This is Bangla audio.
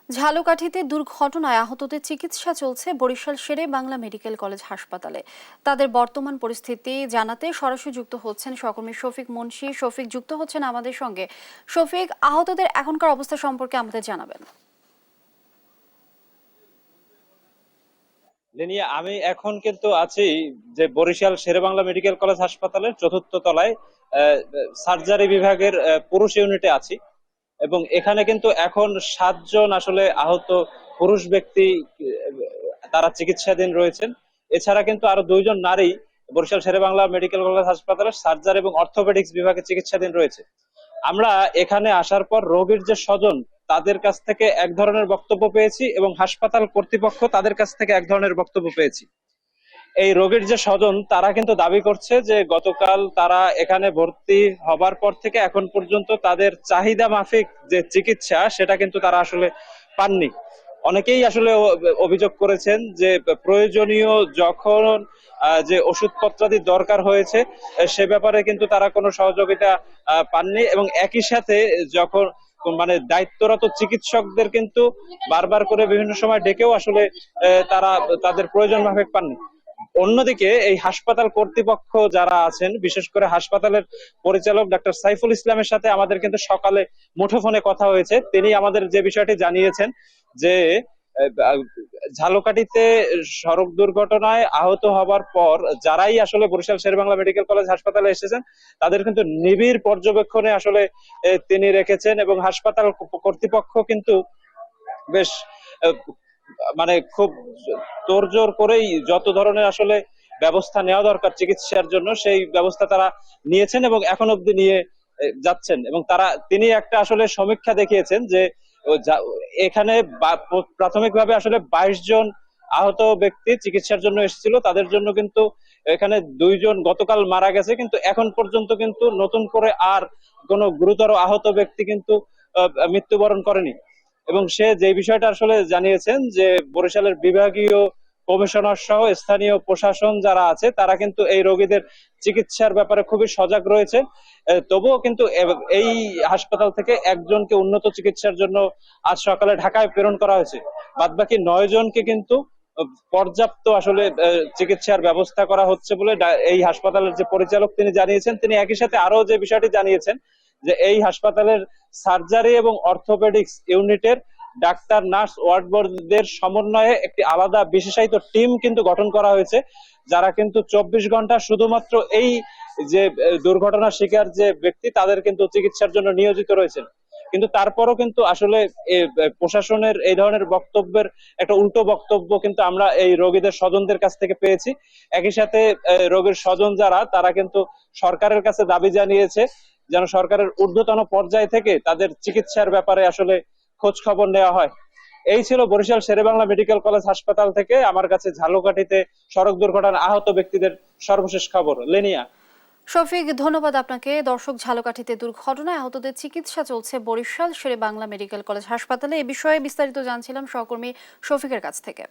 ঝালকাঠিতে দুর্ঘটনায় আহতদের চিকিৎসা চলছে বরিশাল শেরে বাংলা মেডিকেল কলেজ হাসপাতালে। তাদের বর্তমান পরিস্থিতি জানাতে সরাসরি যুক্ত হচ্ছেন সহকর্মী শফিক মুন্সি। শফিক যুক্ত হচ্ছেন আমাদের সঙ্গে। শফিক, আহতদের এখনকার অবস্থা সম্পর্কে আমাদের জানাবেন। লিনিয়া, আমি এখন কিন্তু আছি যে বরিশাল শেরেবাংলা মেডিকেল কলেজ হাসপাতালের চতুর্থ তলায় সার্জারি বিভাগের পুরুষ ইউনিটে আছি। এবং এখানে কিন্তু এখন 7 জন আসলে আহত পুরুষ ব্যক্তি তারা চিকিৎসাধীন রয়েছেন। এছাড়া কিন্তু আরো 2 জন নারী বরিশাল শেরেবাংলা মেডিকেল কলেজ হাসপাতালের সার্জারি এবং অর্থোপেডিক্স বিভাগে চিকিৎসাধীন রয়েছে। আমরা এখানে আসার পর রোগীর যে স্বজন তাদের কাছ থেকে এক ধরনের বক্তব্য পেয়েছি এবং হাসপাতাল কর্তৃপক্ষ তাদের কাছ থেকে এক ধরনের বক্তব্য পেয়েছি। এই রোগীর যে স্বজন তারা কিন্তু দাবি করছে যে গতকাল তারা এখানে ভর্তি হবার পর থেকে এখন পর্যন্ত তাদের চাহিদা মাফিক যে চিকিৎসা সেটা কিন্তু তারা আসলে পাননি। অনেকেই আসলে অভিযোগ করেছেন যে প্রয়োজনীয় যখন যে ওষুধপত্রাদি দরকার হয়েছে সে ব্যাপারে কিন্তু তারা কোনো সহযোগিতা পাননি। এবং একই সাথে যখন মানে দায়িত্বরত চিকিৎসকদের কিন্তু বারবার করে বিভিন্ন সময় ডেকেও আসলে তারা তাদের প্রয়োজন মাফিক পাননি। অন্যদিকে এই হাসপাতাল কর্তৃপক্ষ যারা আছেন, বিশেষ করে হাসপাতালের পরিচালক ডাক্তার সাইফুল ইসলামের সাথে আমাদের কিন্তু সকালে মুঠোফোনে কথা হয়েছে। তিনি আমাদের যে বিষয়টি জানিয়েছেন যে আহ, ঝালকাঠিতে সড়ক দুর্ঘটনায় আহত হবার পর যারাই আসলে বরিশাল শেরেবাংলা মেডিকেল কলেজ হাসপাতালে এসেছেন তাদের কিন্তু নিবিড় পর্যবেক্ষণে আসলে তিনি রেখেছেন। এবং হাসপাতাল কর্তৃপক্ষ কিন্তু বেশ আহ, মানে খুব তোড়জোড় করেই যত ধরনের আসলে ব্যবস্থা নেওয়া দরকার চিকিৎসার জন্য সেই ব্যবস্থা তারা নিয়েছেন এবং এখন অব্দি নিয়ে যাচ্ছেন। এবং তিনি একটা আসলে সমীক্ষা দেখিয়েছেন যে এখানে প্রাথমিকভাবে আসলে 22 জন আহত ব্যক্তি চিকিৎসার জন্য এসেছিল, তাদের জন্য কিন্তু এখানে 2 জন গতকাল মারা গেছে, কিন্তু এখন পর্যন্ত কিন্তু নতুন করে আর কোনো গুরুতর আহত ব্যক্তি কিন্তু মৃত্যুবরণ করেনি। এবং সে যে বিষয়টা আসলে জানিয়েছেন যে বরিশালের বিভাগীয় কমিশনার সহ স্থানীয় প্রশাসন যারা আছে তারা কিন্তু এই রোগীদের চিকিৎসার ব্যাপারে খুবই সজাগ রয়েছে। তবুও কিন্তু এই হাসপাতাল থেকে একজনকে উন্নত চিকিৎসার জন্য আজ সকালে ঢাকায় প্রেরণ করা হয়েছে। বাদবাকি 9 জনকে কিন্তু পর্যাপ্ত আসলে চিকিৎসার ব্যবস্থা করা হচ্ছে বলে এই হাসপাতালের যে পরিচালক তিনি জানিয়েছেন। তিনি একই সাথে আরো যে বিষয়টি জানিয়েছেন যে এই হাসপাতালের সার্জারি এবং অর্থোপেডিক্স ইউনিটের ডাক্তার, নার্স, ওয়ার্ডদের সমন্বয়ে একটি আলাদা বিশেষায়িত টিম কিন্তু গঠন করা হয়েছে, যারা কিন্তু 24 ঘন্টা শুধুমাত্র এই যে দুর্ঘটনার শিকার যে ব্যক্তি তাদের কিন্তু চিকিৎসার জন্য নিয়োজিত রয়েছেন। কিন্তু তারপরও কিন্তু আসলে প্রশাসনের এই ধরনের বক্তব্যের একটা উল্টো বক্তব্য কিন্তু আমরা এই রোগীদের স্বজনদের কাছ থেকে পেয়েছি। একই সাথে রোগীর স্বজন যারা তারা কিন্তু সরকারের কাছে দাবি জানিয়েছে যেন সরকারের ঊর্ধ্বতন পর্যায় থেকে তাদের চিকিৎসার ব্যাপারে আসলে খোঁজ খবর নেওয়া হয়। এই ছিল বরিশাল শেরেবাংলা মেডিকেল কলেজ হাসপাতাল থেকে আমার কাছে ঝালকাঠিতে সড়ক দুর্ঘটনায় আহত ব্যক্তিদের সর্বশেষ খবর। লেনিয়া। শফিক, ধন্যবাদ আপনাকে। দর্শক, ঝালকাঠিতে দুর্ঘটনায় আহতদের চিকিৎসা চলছে বরিশাল শেরে বাংলা মেডিকেল কলেজ হাসপাতালে। এ বিষয়ে বিস্তারিত জানছিলাম সহকর্মী শফিকের কাছ থেকে।